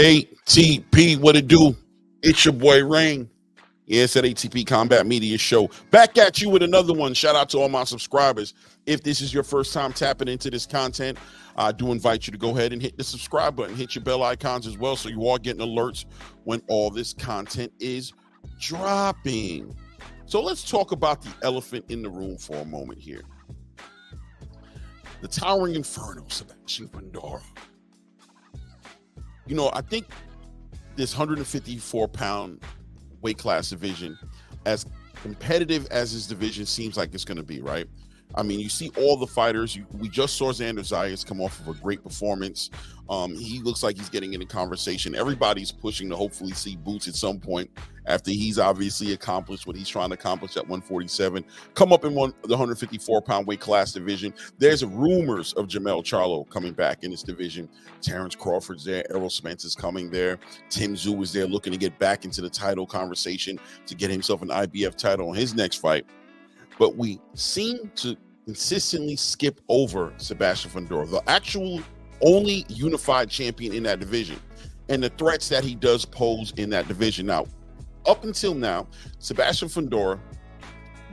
ATP, what it do? It's your boy Rain. Yeah, it's at ATP Combat Media Show. Back at you with another one. Shout out to all my subscribers. If this is your first time tapping into this content, I do invite you to go ahead and hit the subscribe button, hit your bell icons as well, so you are getting alerts when all this content is dropping. So let's talk about the elephant in the room for a moment here. The towering inferno, Sebastian Fundora. You know, I think this 154-pound weight class division, as competitive as this division seems like it's going to be, right? I mean, you see all the fighters. We just saw Xander Zayas come off of a great performance. He looks like he's getting in a conversation. Everybody's pushing to hopefully see Boots at some point after he's obviously accomplished what he's trying to accomplish at 147. Come up in the 154-pound weight class division. There's rumors of Jamel Charlo coming back in this division. Terrence Crawford's there. Errol Spence is coming there. Tim Tszyu is there looking to get back into the title conversation to get himself an IBF title on his next fight. But we seem to consistently skip over Sebastian Fundora, the actual only unified champion in that division, and the threats that he does pose in that division. Now, up until now, Sebastian Fundora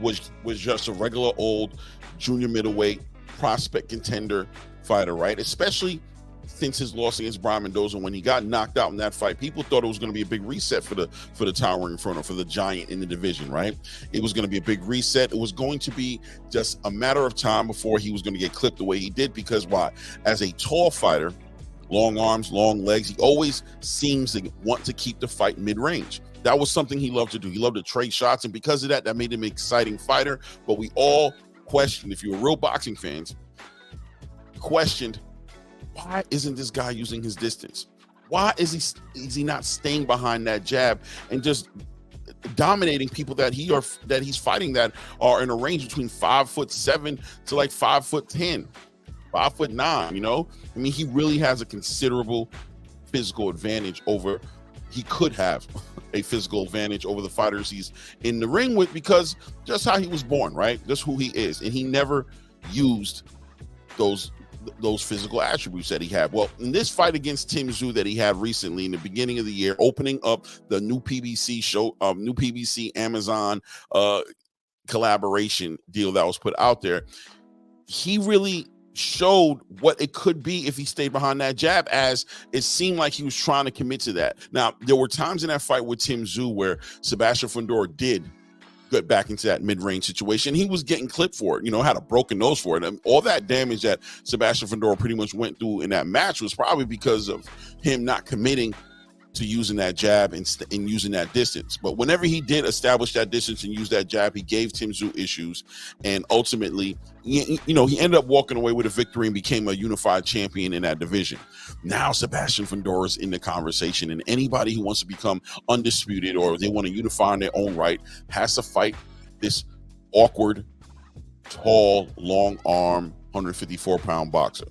was just a regular old junior middleweight prospect contender fighter, right? Especially since his loss against Brian Mendoza, when he got knocked out in that fight, people thought it was going to be a big reset for the towering inferno, for the giant in the division, right? It was going to be a big reset. It was going to be just a matter of time before he was going to get clipped the way he did, because why? As a tall fighter, long arms, long legs, he always seems to want to keep the fight mid-range. That was something he loved to do. He loved to trade shots, and because of that, that made him an exciting fighter. But we all questioned, if you were real boxing fans, questioned, why isn't this guy using his distance? Why is he not staying behind that jab and just dominating people that he's fighting that are in a range between 5'7" to like 5'10", 5'9"? You know, I mean, he really has a considerable physical advantage over. He could have a physical advantage over the fighters he's in the ring with, because just how he was born, right? Just who he is, and he never used those physical attributes that he had. Well, in this fight against Tim Tszyu that he had recently in the beginning of the year, opening up the new PBC show, new PBC Amazon collaboration deal that was put out there, he really showed what it could be if he stayed behind that jab, as it seemed like he was trying to commit to that. Now, there were times in that fight with Tim Tszyu where Sebastian Fundora did get back into that mid-range situation. He was getting clipped for it, you know, had a broken nose for it. And all that damage that Sebastian Fundora pretty much went through in that match was probably because of him not committing to using that jab and using that distance. But whenever he did establish that distance and use that jab, he gave Tim Tszyu issues, and ultimately, he ended up walking away with a victory and became a unified champion in that division. Now Sebastian Fundora is in the conversation, and anybody who wants to become undisputed or they want to unify in their own right has to fight this awkward, tall, long arm, 154-pound boxer,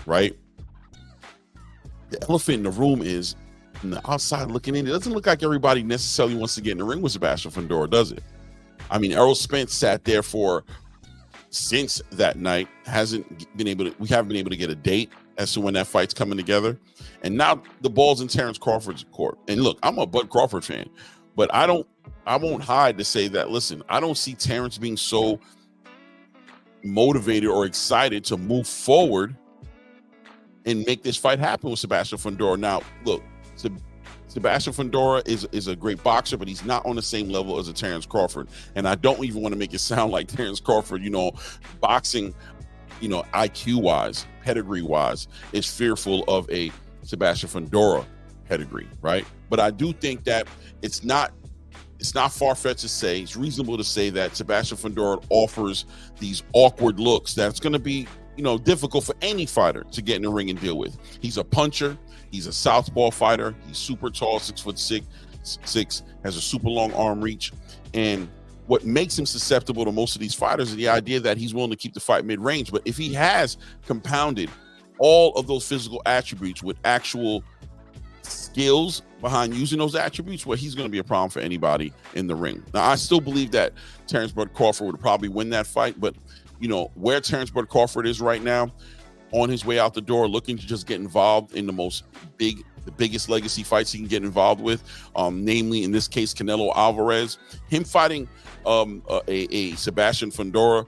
right? The elephant in the room is, from the outside looking in, it doesn't look like everybody necessarily wants to get in the ring with Sebastian Fundora, does it? I mean, Errol Spence sat there since that night, we haven't been able to get a date as to when that fight's coming together. And now the ball's in Terrence Crawford's court. And look, I'm a Bud Crawford fan, but I won't hide to say that, listen, I don't see Terrence being so motivated or excited to move forward and make this fight happen with Sebastian Fundora. Now, look, Sebastian Fundora is a great boxer, but he's not on the same level as a Terrence Crawford. And I don't even want to make it sound like Terrence Crawford, boxing, IQ-wise, pedigree-wise, is fearful of a Sebastian Fundora pedigree, right? But I do think that it's not far-fetched to say, it's reasonable to say that Sebastian Fundora offers these awkward looks that's going to be, difficult for any fighter to get in the ring and deal with. He's a puncher. He's a southpaw fighter. He's super tall, 6'6", has a super long arm reach. And what makes him susceptible to most of these fighters is the idea that he's willing to keep the fight mid-range. But if he has compounded all of those physical attributes with actual skills behind using those attributes, well, he's going to be a problem for anybody in the ring. Now, I still believe that Terrence Bud Crawford would probably win that fight, but where Terrence Bud Crawford is right now, on his way out the door, looking to just get involved in the most big the biggest legacy fights he can get involved with, namely in this case Canelo Alvarez. Him fighting a Sebastian Fundora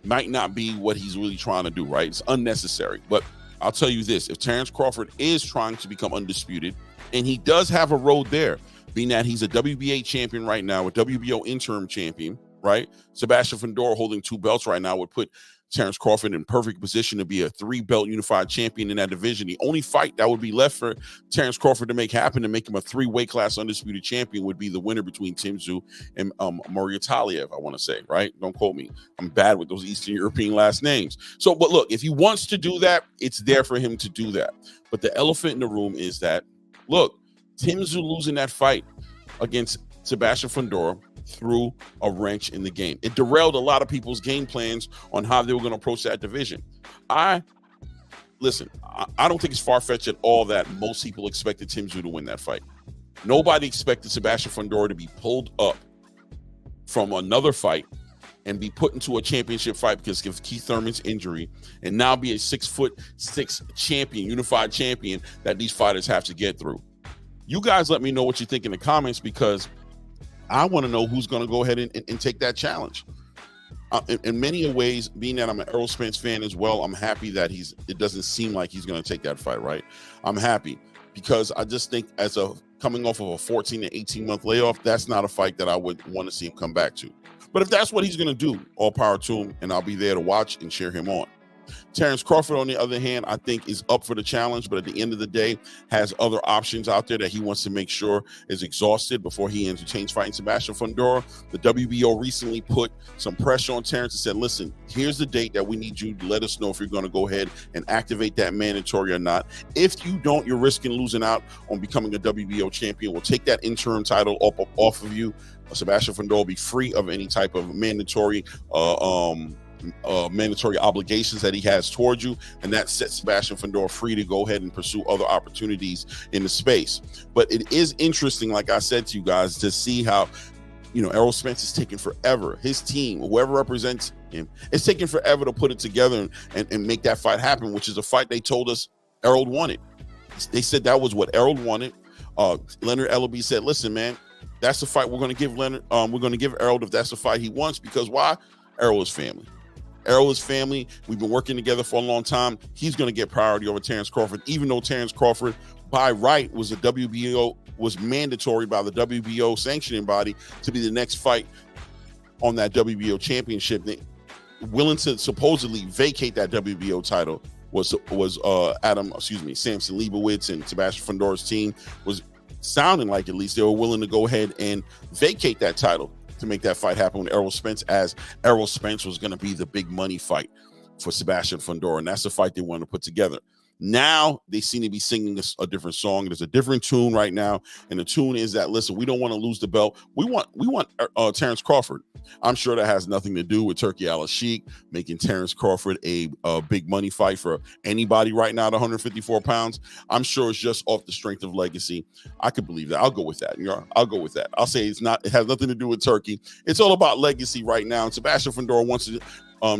might not be what he's really trying to do, right? It's unnecessary. But I'll tell you this, if Terrence Crawford is trying to become undisputed, and he does have a road there, being that he's a WBA champion right now, a WBO interim champion, right? Sebastian Fundora holding 2 belts right now would put Terrence Crawford in perfect position to be a 3-belt unified champion in that division. The only fight that would be left for Terrence Crawford to make happen, to make him a 3-weight class undisputed champion, would be the winner between Tim Tszyu and Maria Taliev, I want to say, right? Don't quote me. I'm bad with those Eastern European last names. So, but look, if he wants to do that, it's there for him to do that. But the elephant in the room is that, look, Tim Tszyu losing that fight against Sebastian Fundora threw a wrench in the game. It derailed a lot of people's game plans on how they were going to approach that division. I don't think it's far-fetched at all that most people expected Tim Tszyu to win that fight. Nobody expected Sebastian Fundora to be pulled up from another fight and be put into a championship fight because of Keith Thurman's injury, and now be a 6'6" champion, unified champion that these fighters have to get through. You guys let me know what you think in the comments, because I want to know who's going to go ahead and take that challenge. In many ways, being that I'm an Errol Spence fan as well, I'm happy that it doesn't seem like he's going to take that fight, right? I'm happy because I just think coming off of a 14 to 18 month layoff, that's not a fight that I would want to see him come back to. But if that's what he's going to do, all power to him, and I'll be there to watch and cheer him on. Terrence Crawford, on the other hand, I think is up for the challenge, but at the end of the day, has other options out there that he wants to make sure is exhausted before he entertains fighting Sebastian Fundora. The WBO recently put some pressure on Terrence and said, listen, here's the date that we need you to let us know if you're going to go ahead and activate that mandatory or not. If you don't, you're risking losing out on becoming a WBO champion. We'll take that interim title off of you. Sebastian Fundora will be free of any type of mandatory obligations that he has towards you, and that sets Sebastian Fundora free to go ahead and pursue other opportunities in the space. But it is interesting, like I said to you guys, to see how, Errol Spence is taking forever. His team, whoever represents him, it's taking forever to put it together and make that fight happen, which is a fight they told us Errol wanted. They said that was what Errol wanted. Leonard Ellaby said, listen, man, that's the fight we're going to give Leonard. We're going to give Errol if that's the fight he wants, because why? Errol is family. Errol is family. We've been working together for a long time. He's going to get priority over Terrence Crawford, even though Terrence Crawford, by right, was mandatory by the WBO sanctioning body to be the next fight on that WBO championship. Willing to supposedly vacate that WBO title was Samson Leibowitz and Sebastian Fundora's team was sounding like, at least they were willing to go ahead and vacate that title to make that fight happen with Errol Spence, as Errol Spence was going to be the big money fight for Sebastian Fundora, and that's the fight they want to put together. Now they seem to be singing a different song. There's a different tune right now, and the tune is that, listen, we don't want to lose the belt. We want Terrence Crawford. I'm sure that has nothing to do with Turki Al-Sheikh making Terrence Crawford a big money fight for anybody right now at 154 pounds. I'm sure it's just off the strength of legacy. I could believe that. I'll go with that. I'll go with that. I'll say it has nothing to do with Turki. It's all about legacy right now. And Sebastian Fundora wants to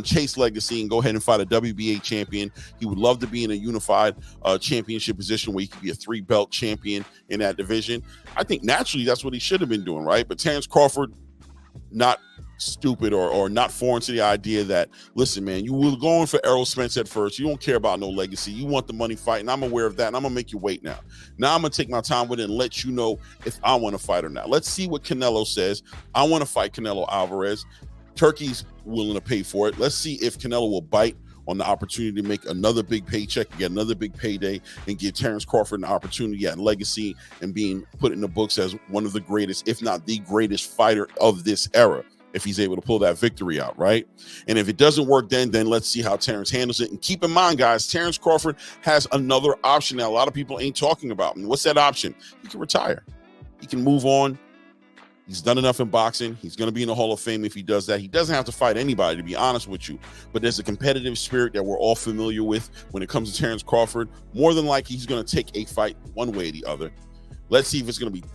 chase legacy and go ahead and fight a WBA champion. He would love to be in a unified championship position where he could be a 3-belt champion in that division. I think naturally that's what he should have been doing, right? But Terrence Crawford, not stupid or not foreign to the idea that, listen, man, you were going for Errol Spence at first. You don't care about no legacy. You want the money fight, and I'm aware of that, and I'm going to make you wait now. Now I'm going to take my time with it and let you know if I want to fight or not. Let's see what Canelo says. I want to fight Canelo Alvarez. Turkey's willing to pay for it. Let's see if Canelo will bite on the opportunity to make another big paycheck, get another big payday, and give Terrence Crawford an opportunity at legacy and being put in the books as one of the greatest, if not the greatest fighter of this era, if he's able to pull that victory out, right? And if it doesn't work, then let's see how Terrence handles it. And keep in mind, guys, Terrence Crawford has another option that a lot of people ain't talking about. And what's that option? He can retire. He can move on. He's done enough in boxing. He's going to be in the Hall of Fame if he does that. He doesn't have to fight anybody, to be honest with you. But there's a competitive spirit that we're all familiar with when it comes to Terrence Crawford. More than likely, he's going to take a fight one way or the other. Let's see if it's going to be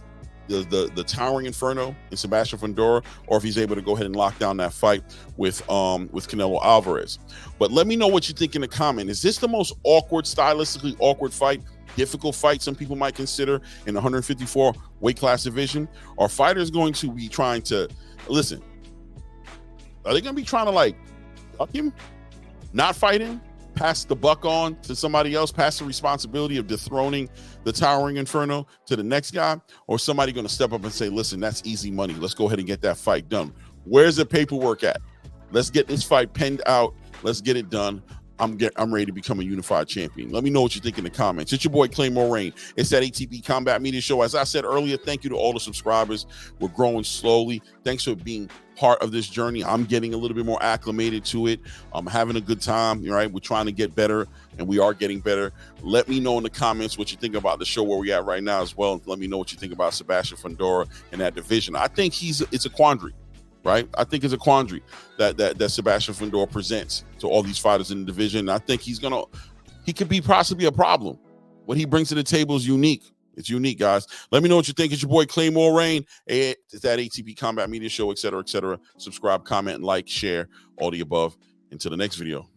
the towering inferno in Sebastian Fundora, or if he's able to go ahead and lock down that fight with Canelo Alvarez. But let me know what you think in the comment. Is this the most stylistically awkward fight difficult fight some people might consider in the 154 weight class division? Are fighters going to be trying to, listen, are they going to be trying to like fuck him, not fight him, pass the buck on to somebody else, pass the responsibility of dethroning the towering inferno to the next guy? Or somebody going to step up and say, listen, that's easy money, let's go ahead and get that fight done? Where's the paperwork at? Let's get this fight penned out. Let's get it done. I'm ready to become a unified champion. Let me know what you think in the comments. It's your boy Claymore Rain. It's that ATP Combat Media Show. As I said earlier, thank you to all the subscribers. We're growing slowly. Thanks for being part of this journey. I'm getting a little bit more acclimated to it. I'm having a good time. Right? We're trying to get better, and we are getting better. Let me know in the comments what you think about the show where we're at right now as well. Let me know what you think about Sebastian Fundora in that division. I think it's a quandary. Right, I think it's a quandary that Sebastian Fundora presents to all these fighters in the division. I think he could be possibly a problem. What he brings to the table is unique. It's unique, guys. Let me know what you think. It's your boy Claymore Rain. It's that ATP Combat Media Show, etc., etc. Subscribe, comment, like, share, all the above. Until the next video.